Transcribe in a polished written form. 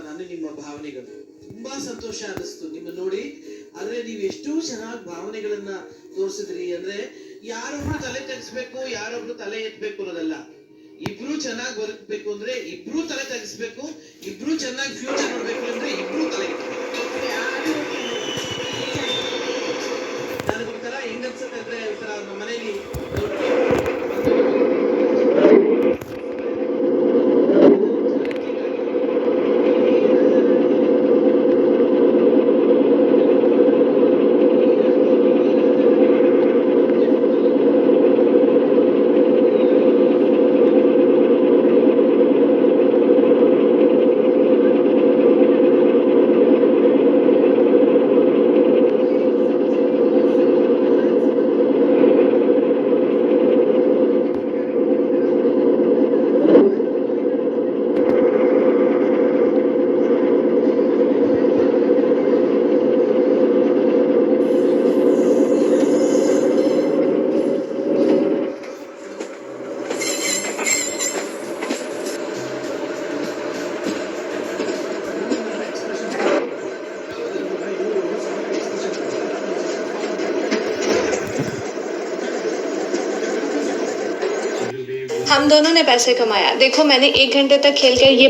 ನಾನು ನಿಮ್ಮ ಭಾವನೆಗಳು. ತುಂಬಾ ಸಂತೋಷ ಅನಿಸ್ತು ನಿಮ್ಮ ನೋಡಿ. ಆದ್ರೆ ನೀವು ಎಷ್ಟು ಚೆನ್ನಾಗಿ ಭಾವನೆಗಳನ್ನ ತೋರಿಸಿದ್ರಿ. ಅಂದ್ರೆ ಯಾರೊಬ್ರು ತಲೆ ತಗ್ಸ್ಬೇಕು, ಯಾರೊಬ್ರು ತಲೆ ಎತ್ಬೇಕು ಅನ್ನೋದಲ್ಲ. ಇಬ್ರು ಚೆನ್ನಾಗಿ ಬದುಕಬೇಕು ಅಂದ್ರೆ ಇಬ್ರು ತಲೆ ತಗ್ಸ್ಬೇಕು, ಇಬ್ರು ಚೆನ್ನಾಗಿ ಫ್ಯೂಚರ್ ನೋಡ್ಬೇಕು ಅಂದ್ರೆ ಇಬ್ರು ತಲೆ ನನಗೊಂಥರ ಹೆಂಗ್ ಅನ್ಸುತ್ತೆ ಅಂದ್ರೆ ಒಂಥರ ನಮ್ಮ ಮನೇಲಿ हम दोनों ने पैसे कमाया। देखो मैंने 1 घंटे तक खेल कर ये